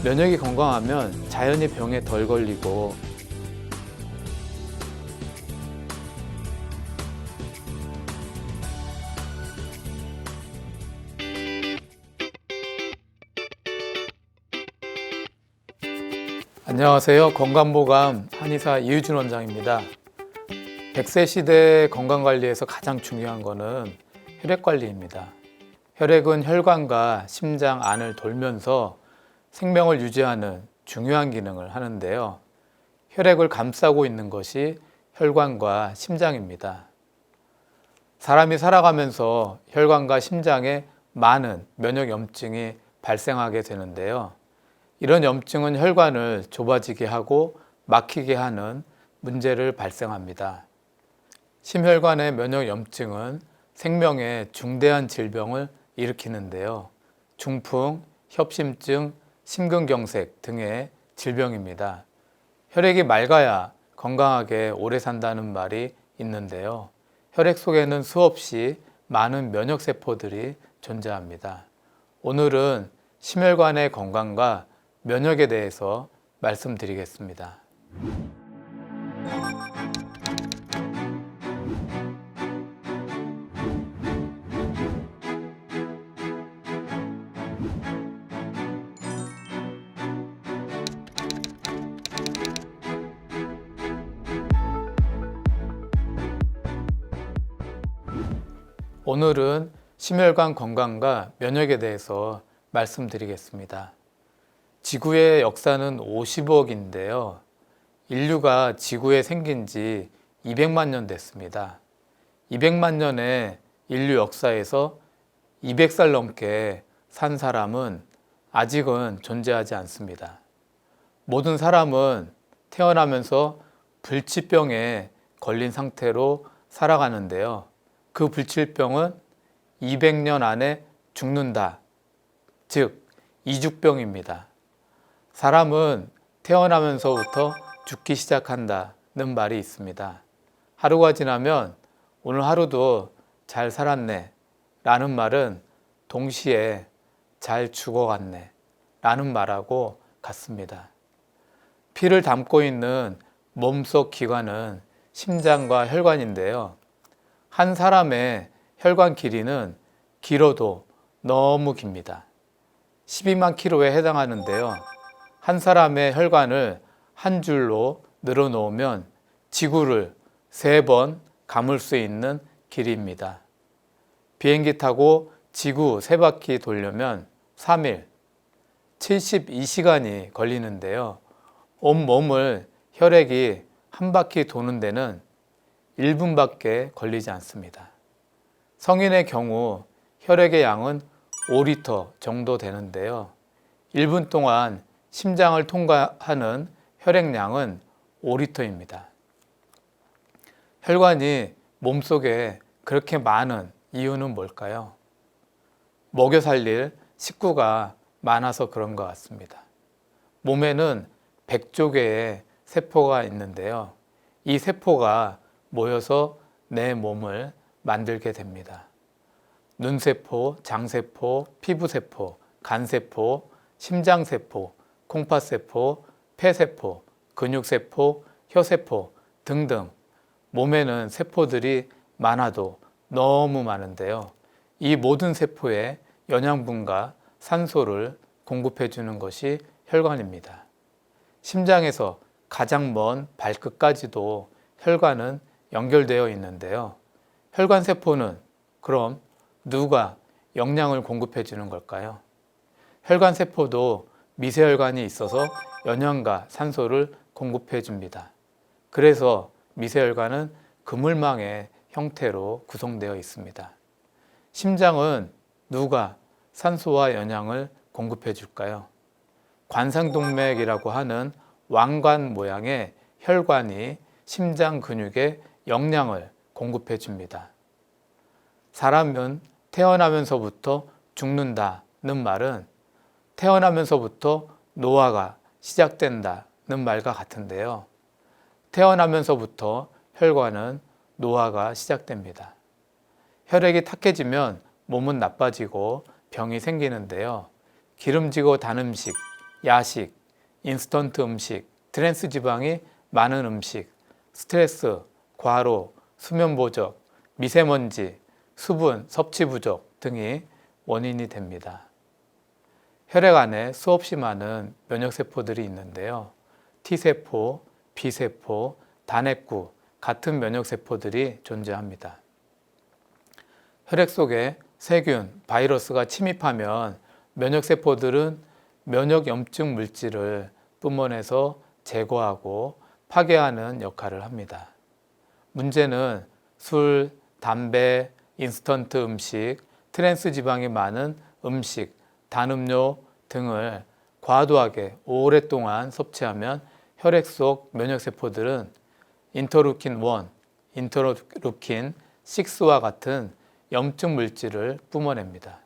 면역이 건강하면 자연히 병에 덜 걸리고 안녕하세요. 건강보감 한의사 이유준 원장입니다. 100세 시대 건강관리에서 가장 중요한 거는 혈액관리입니다. 혈액은 혈관과 심장 안을 돌면서 생명을 유지하는 중요한 기능을 하는데요. 혈액을 감싸고 있는 것이 혈관과 심장입니다. 사람이 살아가면서 혈관과 심장에 많은 면역염증이 발생하게 되는데요. 이런 염증은 혈관을 좁아지게 하고 막히게 하는 문제를 발생합니다. 심혈관의 면역염증은 생명에 중대한 질병을 일으키는데요. 중풍, 협심증, 심근경색 등의 질병입니다. 혈액이 맑아야 건강하게 오래 산다는 말이 있는데요. 혈액 속에는 수없이 많은 면역세포들이 존재합니다. 오늘은 심혈관의 건강과 면역에 대해서 말씀드리겠습니다. 오늘은 심혈관 건강과 면역에 대해서 말씀드리겠습니다. 지구의 역사는 50억인데요. 인류가 지구에 생긴 지 200만 년 됐습니다. 200만 년의 인류 역사에서 200살 넘게 산 사람은 아직은 존재하지 않습니다. 모든 사람은 태어나면서 불치병에 걸린 상태로 살아가는데요. 그 불치병은 200년 안에 죽는다. 즉, 이죽병입니다. 사람은 태어나면서부터 죽기 시작한다는 말이 있습니다. 하루가 지나면 오늘 하루도 잘 살았네 라는 말은 동시에 잘 죽어갔네 라는 말하고 같습니다. 피를 담고 있는 몸속 기관은 심장과 혈관인데요. 한 사람의 혈관 길이는 길어도 너무 깁니다. 12만 킬로에 해당하는데요. 한 사람의 혈관을 한 줄로 늘어놓으면 지구를 3번 감을 수 있는 길이입니다. 비행기 타고 지구 3바퀴 돌려면 3일, 72시간이 걸리는데요. 온몸을 혈액이 한 바퀴 도는 데는 1분밖에 걸리지 않습니다. 성인의 경우 혈액의 양은 5리터 정도 되는데요. 1분 동안 심장을 통과하는 혈액량은 5리터입니다. 혈관이 몸속에 그렇게 많은 이유는 뭘까요? 먹여 살릴 식구가 많아서 그런 것 같습니다. 몸에는 100조 개의 세포가 있는데요. 이 세포가 모여서 내 몸을 만들게 됩니다. 눈세포, 장세포, 피부세포, 간세포, 심장세포, 콩팥세포, 폐세포, 근육세포, 혀세포 등등 몸에는 세포들이 많아도 너무 많은데요. 이 모든 세포에 영양분과 산소를 공급해 주는 것이 혈관입니다. 심장에서 가장 먼 발끝까지도 혈관은 연결되어 있는데요. 혈관 세포는 그럼 누가 영양을 공급해 주는 걸까요? 혈관 세포도 미세혈관이 있어서 영양과 산소를 공급해 줍니다. 그래서 미세혈관은 그물망의 형태로 구성되어 있습니다. 심장은 누가 산소와 영양을 공급해 줄까요? 관상동맥이라고 하는 왕관 모양의 혈관이 심장 근육에 영양을 공급해 줍니다. 사람은 태어나면서부터 죽는다는 말은 태어나면서부터 노화가 시작된다는 말과 같은데요. 태어나면서부터 혈관은 노화가 시작됩니다. 혈액이 탁해지면 몸은 나빠지고 병이 생기는데요. 기름지고 단 음식, 야식, 인스턴트 음식, 트랜스 지방이 많은 음식, 스트레스, 과로, 수면 부족, 미세먼지, 수분 섭취 부족 등이 원인이 됩니다. 혈액 안에 수없이 많은 면역세포들이 있는데요. T세포, B세포, 단핵구 같은 면역세포들이 존재합니다. 혈액 속에 세균, 바이러스가 침입하면 면역세포들은 면역염증 물질을 뿜어내서 제거하고 파괴하는 역할을 합니다. 문제는 술, 담배, 인스턴트 음식, 트랜스 지방이 많은 음식, 단음료 등을 과도하게 오랫동안 섭취하면 혈액 속 면역세포들은 인터루킨 1, 인터루킨 6와 같은 염증 물질을 뿜어냅니다.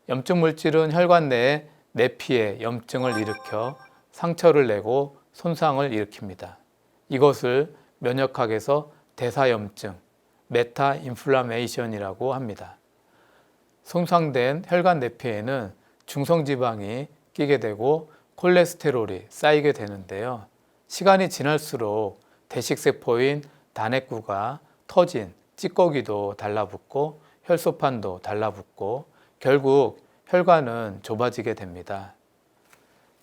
염증 물질은 혈관 내에 내피에 염증을 일으켜 상처를 내고 손상을 일으킵니다. 이것을 면역학에서 대사염증, 메타인플라메이션이라고 합니다. 손상된 혈관 내피에는 중성지방이 끼게 되고 콜레스테롤이 쌓이게 되는데요. 시간이 지날수록 대식세포인 단핵구가 터진 찌꺼기도 달라붙고 혈소판도 달라붙고 결국 혈관은 좁아지게 됩니다.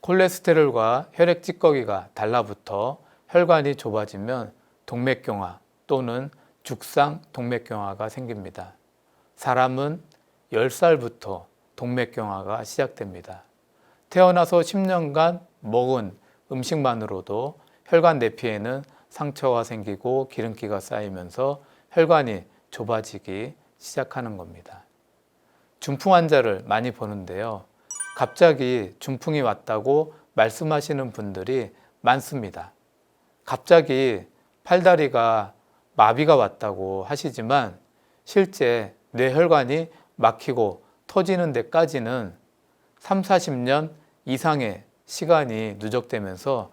콜레스테롤과 혈액 찌꺼기가 달라붙어 혈관이 좁아지면 동맥경화 또는 죽상 동맥경화가 생깁니다. 사람은 10살부터 동맥경화가 시작됩니다. 태어나서 10년간 먹은 음식만으로도 혈관 내피에는 상처가 생기고 기름기가 쌓이면서 혈관이 좁아지기 시작하는 겁니다. 중풍 환자를 많이 보는데요. 갑자기 중풍이 왔다고 말씀하시는 분들이 많습니다. 갑자기 팔다리가 마비가 왔다고 하시지만 실제 뇌혈관이 막히고 터지는 데까지는 3, 40년 이상의 시간이 누적되면서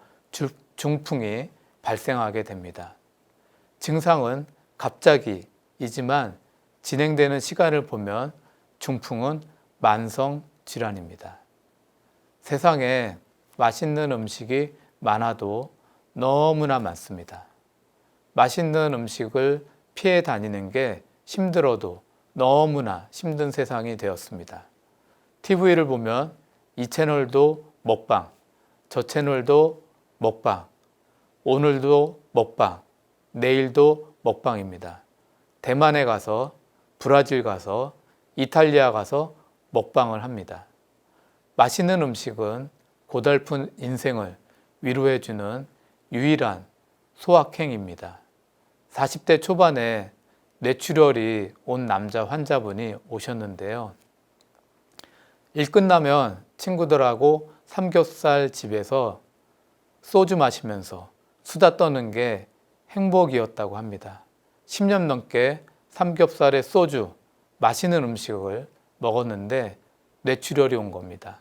중풍이 발생하게 됩니다. 증상은 갑자기이지만 진행되는 시간을 보면 중풍은 만성 질환입니다. 세상에 맛있는 음식이 많아도 너무나 많습니다. 맛있는 음식을 피해 다니는 게 힘들어도 너무나 힘든 세상이 되었습니다. TV를 보면 이 채널도 먹방, 저 채널도 먹방, 오늘도 먹방, 내일도 먹방입니다. 대만에 가서, 브라질 가서, 이탈리아 가서 먹방을 합니다. 맛있는 음식은 고달픈 인생을 위로해주는 유일한 소확행입니다. 40대 초반에 뇌출혈이 온 남자 환자분이 오셨는데요. 일 끝나면 친구들하고 삼겹살 집에서 소주 마시면서 수다 떠는 게 행복이었다고 합니다. 10년 넘게 삼겹살에 소주, 맛있는 음식을 먹었는데 뇌출혈이 온 겁니다.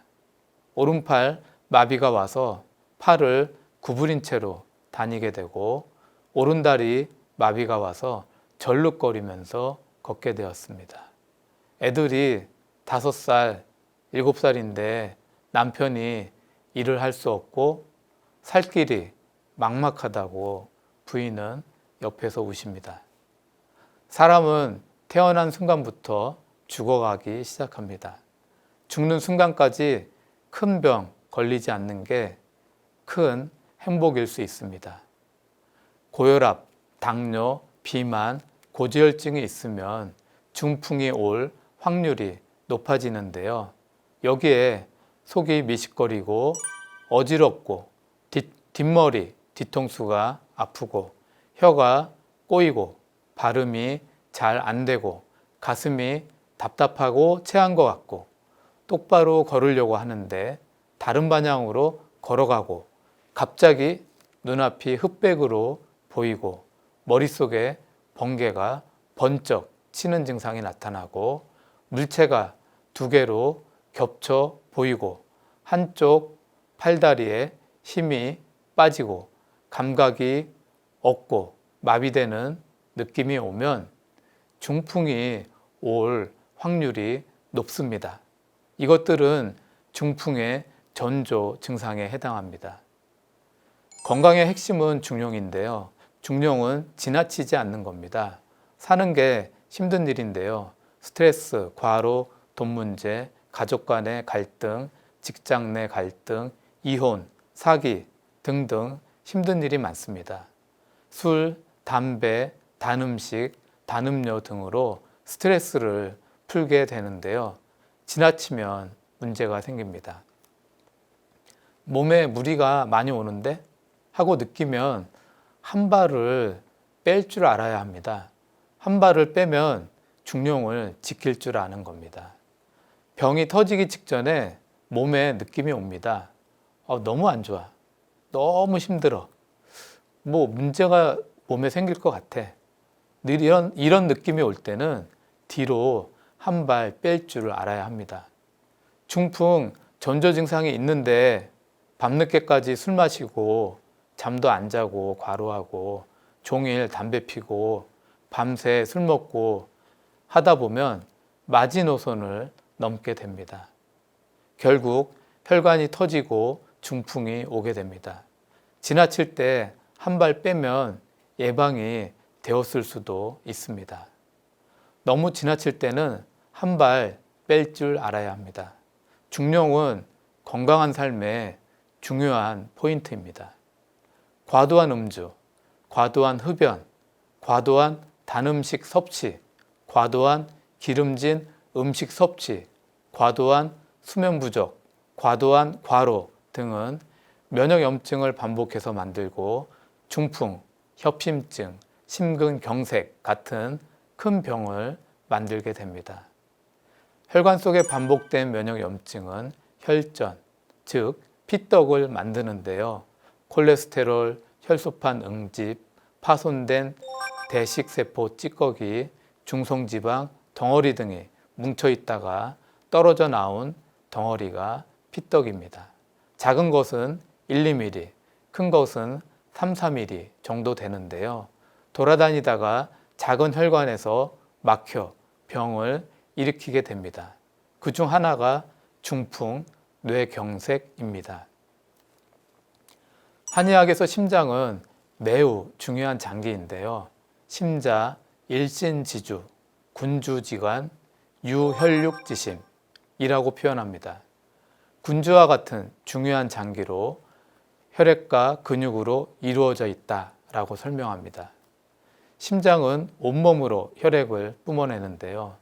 오른팔 마비가 와서 팔을 구부린 채로 다니게 되고 오른다리 마비가 와서 절룩거리면서 걷게 되었습니다. 애들이 5살, 7살인데 남편이 일을 할 수 없고 살 길이 막막하다고 부인은 옆에서 우십니다. 사람은 태어난 순간부터 죽어가기 시작합니다. 죽는 순간까지 큰 병 걸리지 않는 게 큰 행복일 수 있습니다. 고혈압, 당뇨, 비만, 고지혈증이 있으면 중풍이 올 확률이 높아지는데요. 여기에 속이 미식거리고 어지럽고 뒷머리, 뒤통수가 아프고 혀가 꼬이고 발음이 잘 안 되고 가슴이 답답하고 체한 것 같고 똑바로 걸으려고 하는데 다른 방향으로 걸어가고 갑자기 눈앞이 흑백으로 보이고 머릿속에 번개가 번쩍 치는 증상이 나타나고 물체가 2개로 겹쳐 보이고 한쪽 팔다리에 힘이 빠지고 감각이 없고 마비되는 느낌이 오면 중풍이 올 확률이 높습니다. 이것들은 중풍의 전조 증상에 해당합니다. 건강의 핵심은 중용인데요. 중용은 지나치지 않는 겁니다. 사는 게 힘든 일인데요. 스트레스, 과로, 돈 문제, 가족 간의 갈등, 직장 내 갈등, 이혼, 사기 등등 힘든 일이 많습니다. 술, 담배, 단 음식, 단 음료 등으로 스트레스를 풀게 되는데요. 지나치면 문제가 생깁니다. 몸에 무리가 많이 오는데 하고 느끼면 한 발을 뺄 줄 알아야 합니다. 한 발을 빼면 중용을 지킬 줄 아는 겁니다. 병이 터지기 직전에 몸에 느낌이 옵니다. 너무 안 좋아. 너무 힘들어. 뭐 문제가 몸에 생길 것 같아. 이런 느낌이 올 때는 뒤로 한 발 뺄 줄 알아야 합니다. 중풍, 전조 증상이 있는데 밤늦게까지 술 마시고 잠도 안 자고 과로하고 종일 담배 피고 밤새 술 먹고 하다 보면 마지노선을 넘게 됩니다. 결국 혈관이 터지고 중풍이 오게 됩니다. 지나칠 때 한 발 빼면 예방이 되었을 수도 있습니다. 너무 지나칠 때는 한 발 뺄 줄 알아야 합니다. 중용은 건강한 삶의 중요한 포인트입니다. 과도한 음주, 과도한 흡연, 과도한 단음식 섭취, 과도한 기름진 음식 섭취, 과도한 수면 부족, 과도한 과로 등은 면역염증을 반복해서 만들고 중풍, 협심증, 심근경색 같은 큰 병을 만들게 됩니다. 혈관 속에 반복된 면역염증은 혈전, 즉 피떡을 만드는데요. 콜레스테롤, 혈소판 응집, 파손된 대식세포 찌꺼기, 중성지방, 덩어리 등이 뭉쳐있다가 떨어져 나온 덩어리가 피떡입니다. 작은 것은 1, 2mm, 큰 것은 3, 4mm 정도 되는데요. 돌아다니다가 작은 혈관에서 막혀 병을 일으키게 됩니다. 그중 하나가 중풍, 뇌경색입니다. 한의학에서 심장은 매우 중요한 장기인데요. 심자, 일신지주, 군주지관, 유혈육지심이라고 표현합니다. 군주와 같은 중요한 장기로 혈액과 근육으로 이루어져 있다라고 설명합니다. 심장은 온몸으로 혈액을 뿜어내는데요.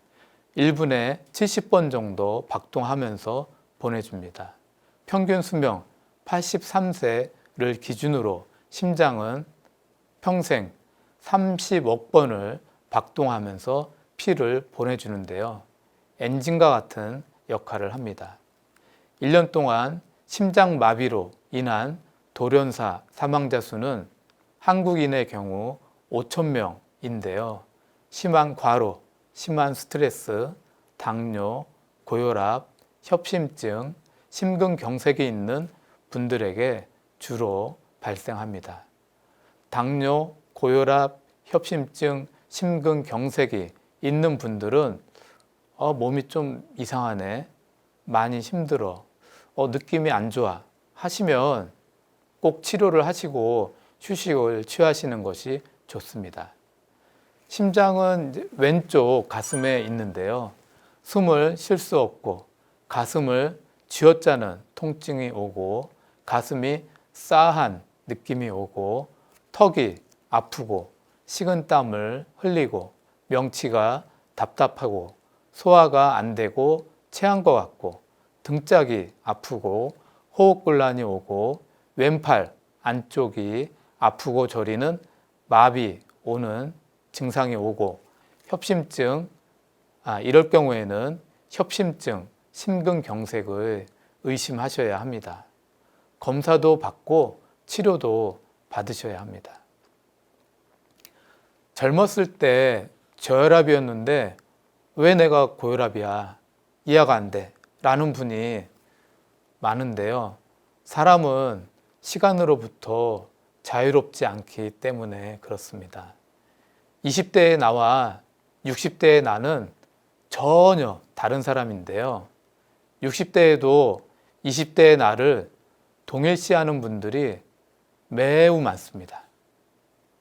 1분에 70번 정도 박동하면서 보내줍니다. 평균 수명 83세를 기준으로 심장은 평생 30억 번을 박동하면서 피를 보내주는데요. 엔진과 같은 역할을 합니다. 1년 동안 심장마비로 인한 돌연사 사망자 수는 한국인의 경우 5,000명인데요. 심한 과로, 심한 스트레스, 당뇨, 고혈압, 협심증, 심근경색이 있는 분들에게 주로 발생합니다. 당뇨, 고혈압, 협심증, 심근경색이 있는 분들은 몸이 좀 이상하네, 많이 힘들어, 느낌이 안 좋아 하시면 꼭 치료를 하시고 휴식을 취하시는 것이 좋습니다. 심장은 왼쪽 가슴에 있는데요. 숨을 쉴 수 없고 가슴을 쥐어짜는 통증이 오고 가슴이 싸한 느낌이 오고 턱이 아프고 식은땀을 흘리고 명치가 답답하고 소화가 안 되고 체한 것 같고 등짝이 아프고 호흡곤란이 오고 왼팔 안쪽이 아프고 저리는 마비 오는 증상이 오고 협심증, 이럴 경우에는 협심증, 심근경색을 의심하셔야 합니다. 검사도 받고 치료도 받으셔야 합니다. 젊었을 때 저혈압이었는데 왜 내가 고혈압이야? 이해가 안 돼. 라는 분이 많은데요. 사람은 시간으로부터 자유롭지 않기 때문에 그렇습니다. 20대의 나와 60대의 나는 전혀 다른 사람인데요. 60대에도 20대의 나를 동일시하는 분들이 매우 많습니다.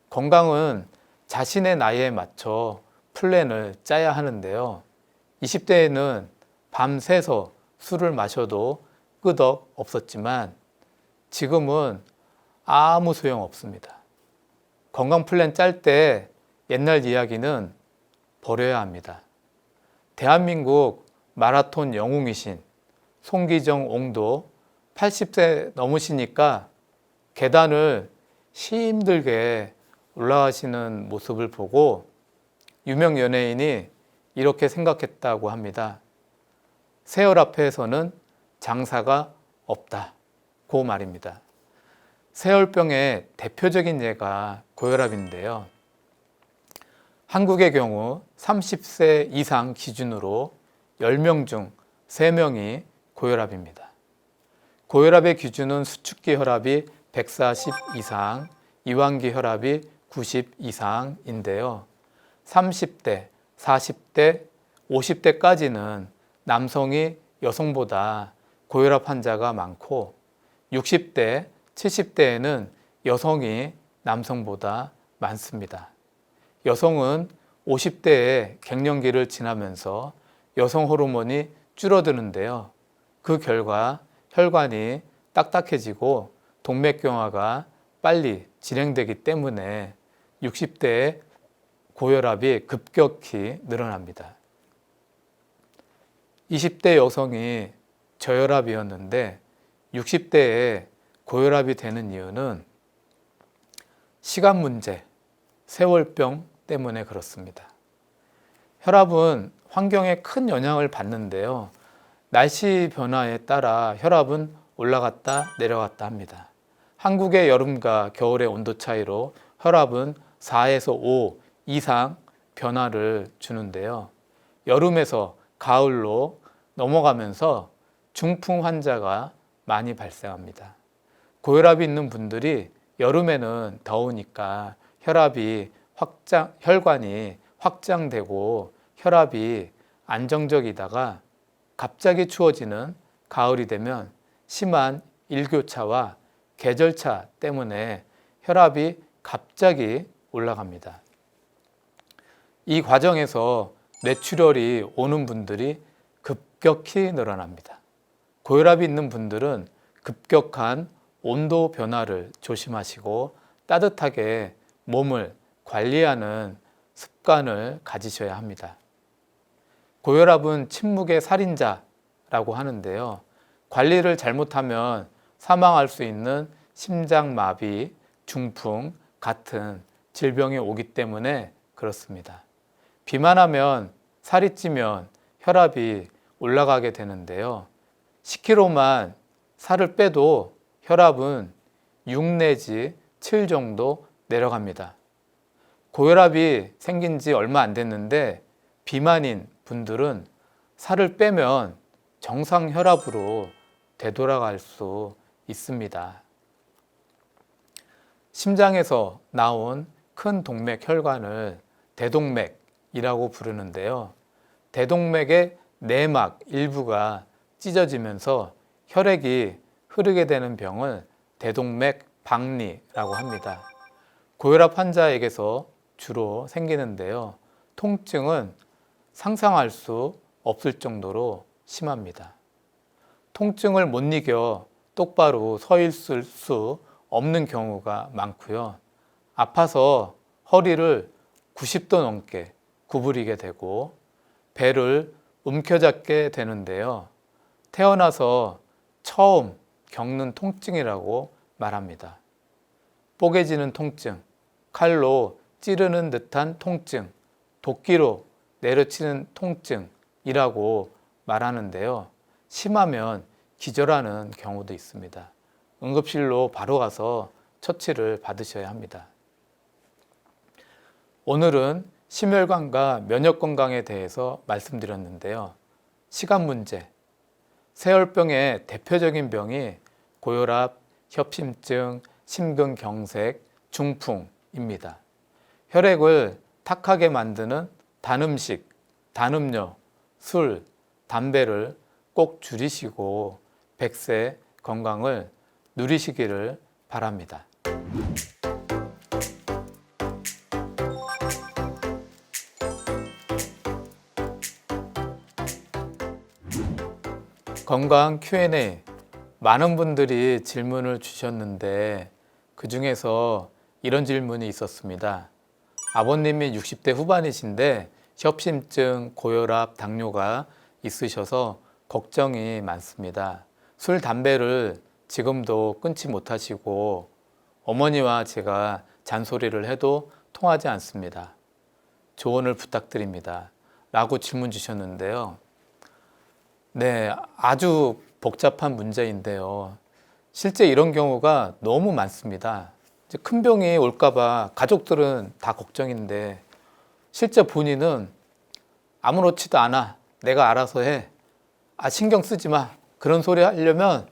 건강은 자신의 나이에 맞춰 플랜을 짜야 하는데요. 20대에는 밤새서 술을 마셔도 끄덕 없었지만 지금은 아무 소용 없습니다. 건강 플랜 짤 때 옛날 이야기는 버려야 합니다. 대한민국 마라톤 영웅이신 송기정 옹도 80세 넘으시니까 계단을 힘들게 올라가시는 모습을 보고 유명 연예인이 이렇게 생각했다고 합니다. 세월 앞에서는 장사가 없다고 말입니다. 세월병의 대표적인 예가 고혈압인데요. 한국의 경우 30세 이상 기준으로 10명 중 3명이 고혈압입니다. 고혈압의 기준은 수축기 혈압이 140 이상, 이완기 혈압이 90 이상인데요. 30대, 40대, 50대까지는 남성이 여성보다 고혈압 환자가 많고 60대, 70대에는 여성이 남성보다 많습니다. 여성은 50대에 갱년기를 지나면서 여성 호르몬이 줄어드는데요. 그 결과 혈관이 딱딱해지고 동맥경화가 빨리 진행되기 때문에 60대에 고혈압이 급격히 늘어납니다. 20대 여성이 저혈압이었는데 60대에 고혈압이 되는 이유는 시간 문제, 세월병 때문에 그렇습니다. 혈압은 환경에 큰 영향을 받는데요. 날씨 변화에 따라 혈압은 올라갔다 내려갔다 합니다. 한국의 여름과 겨울의 온도 차이로 혈압은 4에서 5 이상 변화를 주는데요. 여름에서 가을로 넘어가면서 중풍 환자가 많이 발생합니다. 고혈압이 있는 분들이 여름에는 더우니까 혈관이 확장되고 혈압이 안정적이다가 갑자기 추워지는 가을이 되면 심한 일교차와 계절차 때문에 혈압이 갑자기 올라갑니다. 이 과정에서 뇌출혈이 오는 분들이 급격히 늘어납니다. 고혈압이 있는 분들은 급격한 온도 변화를 조심하시고 따뜻하게 몸을 관리하는 습관을 가지셔야 합니다. 고혈압은 침묵의 살인자라고 하는데요. 관리를 잘못하면 사망할 수 있는 심장마비, 중풍 같은 질병이 오기 때문에 그렇습니다. 비만하면 살이 찌면 혈압이 올라가게 되는데요. 10kg만 살을 빼도 혈압은 6 내지 7 정도 내려갑니다. 고혈압이 생긴 지 얼마 안 됐는데 비만인 분들은 살을 빼면 정상 혈압으로 되돌아갈 수 있습니다. 심장에서 나온 큰 동맥 혈관을 대동맥이라고 부르는데요. 대동맥의 내막 일부가 찢어지면서 혈액이 흐르게 되는 병을 대동맥 박리라고 합니다. 고혈압 환자에게서 주로 생기는데요. 통증은 상상할 수 없을 정도로 심합니다. 통증을 못 이겨 똑바로 서 있을 수 없는 경우가 많고요. 아파서 허리를 90도 넘게 구부리게 되고 배를 움켜잡게 되는데요. 태어나서 처음 겪는 통증이라고 말합니다. 뽀개지는 통증, 칼로 찌르는 듯한 통증, 도끼로 내려치는 통증이라고 말하는데요. 심하면 기절하는 경우도 있습니다. 응급실로 바로 가서 처치를 받으셔야 합니다. 오늘은 심혈관과 면역 건강에 대해서 말씀드렸는데요. 시간 문제, 세월병의 대표적인 병이 고혈압, 협심증, 심근경색, 중풍입니다. 혈액을 탁하게 만드는 단 음식, 단 음료, 술, 담배를 꼭 줄이시고 100세 건강을 누리시기를 바랍니다. 건강 Q&A, 많은 분들이 질문을 주셨는데 그 중에서 이런 질문이 있었습니다. 아버님이 60대 후반이신데 협심증, 고혈압, 당뇨가 있으셔서 걱정이 많습니다. 술, 담배를 지금도 끊지 못하시고 어머니와 제가 잔소리를 해도 통하지 않습니다. 조언을 부탁드립니다. 라고 질문 주셨는데요. 네, 아주 복잡한 문제인데요. 실제 이런 경우가 너무 많습니다. 이제 큰 병이 올까봐 가족들은 다 걱정인데 실제 본인은 아무렇지도 않아. 내가 알아서 해. 신경 쓰지 마. 그런 소리 하려면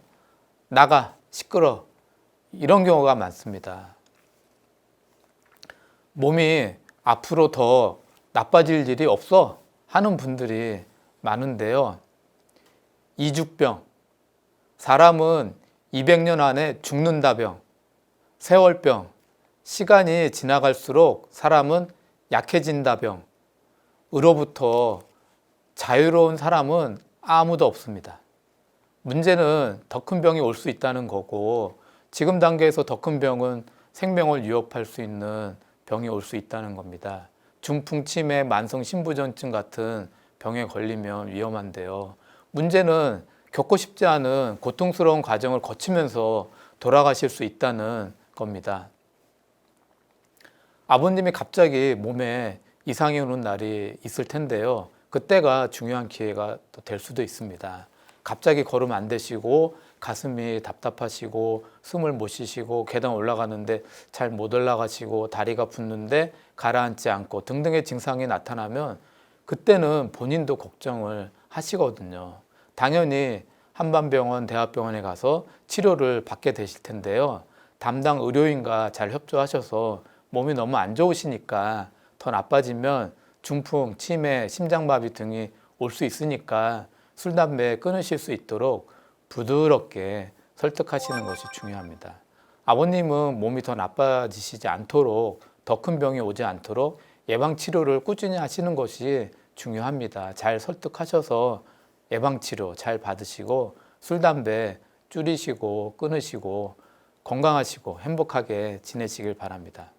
나가. 시끄러. 이런 경우가 많습니다. 몸이 앞으로 더 나빠질 일이 없어 하는 분들이 많은데요. 이죽병, 사람은 200년 안에 죽는다 병, 세월병, 시간이 지나갈수록 사람은 약해진다 병, 으로부터 자유로운 사람은 아무도 없습니다. 문제는 더 큰 병이 올 수 있다는 거고, 지금 단계에서 더 큰 병은 생명을 위협할 수 있는 병이 올 수 있다는 겁니다. 중풍, 치매, 만성 신부전증 같은 병에 걸리면 위험한데요. 문제는 겪고 싶지 않은 고통스러운 과정을 거치면서 돌아가실 수 있다는 겁니다. 아버님이 갑자기 몸에 이상이 오는 날이 있을 텐데요. 그때가 중요한 기회가 될 수도 있습니다. 갑자기 걸으면 안 되시고 가슴이 답답하시고 숨을 못 쉬시고 계단 올라가는데 잘 못 올라가시고 다리가 붓는데 가라앉지 않고 등등의 증상이 나타나면 그때는 본인도 걱정을 하시거든요. 당연히 한반병원, 대학병원에 가서 치료를 받게 되실 텐데요. 담당 의료인과 잘 협조하셔서 몸이 너무 안 좋으시니까 더 나빠지면 중풍, 치매, 심장마비 등이 올 수 있으니까 술, 담배 끊으실 수 있도록 부드럽게 설득하시는 것이 중요합니다. 아버님은 몸이 더 나빠지시지 않도록, 더 큰 병이 오지 않도록 예방치료를 꾸준히 하시는 것이 중요합니다. 잘 설득하셔서 예방치료 잘 받으시고 술, 담배 줄이시고 끊으시고 건강하시고 행복하게 지내시길 바랍니다.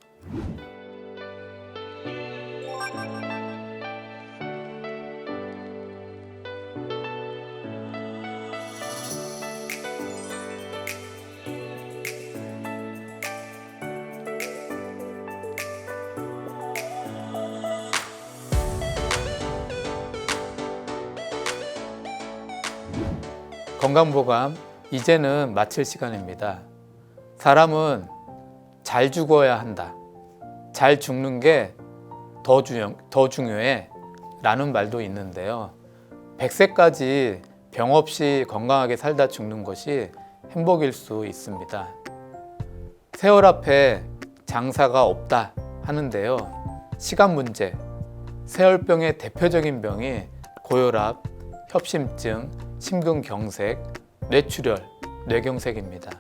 건강보감 이제는 마칠 시간입니다. 사람은 잘 죽어야 한다. 잘 죽는 게 더 중요해 라는 말도 있는데요. 100세까지 병 없이 건강하게 살다 죽는 것이 행복일 수 있습니다. 세월 앞에 장사가 없다 하는데요. 시간 문제, 세월병의 대표적인 병이 고혈압, 협심증, 심근경색, 뇌출혈, 뇌경색입니다.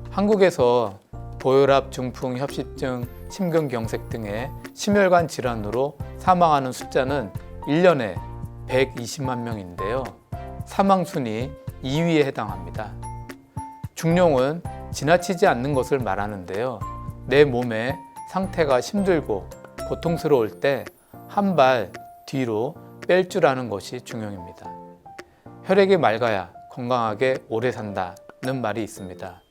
한국에서 고혈압, 중풍, 협심증, 심근경색 등의 심혈관 질환으로 사망하는 숫자는 1년에 120만 명인데요. 사망순위 2위에 해당합니다. 중룡은 지나치지 않는 것을 말하는데요. 내 몸의 상태가 힘들고 고통스러울 때 한 발 뒤로 뺄 줄 아는 것이 중요합니다. 혈액이 맑아야 건강하게 오래 산다는 말이 있습니다.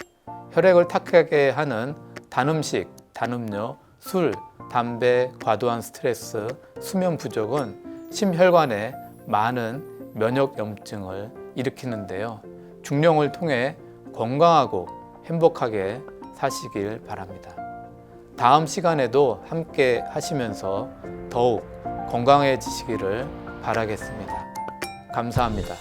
혈액을 탁하게 하는 단음식, 단음료, 술, 담배, 과도한 스트레스, 수면 부족은 심혈관에 많은 면역염증을 일으키는데요. 중룡을 통해 건강하고 행복하게 사시길 바랍니다. 다음 시간에도 함께 하시면서 더욱 건강해지시기를 바라겠습니다. 감사합니다.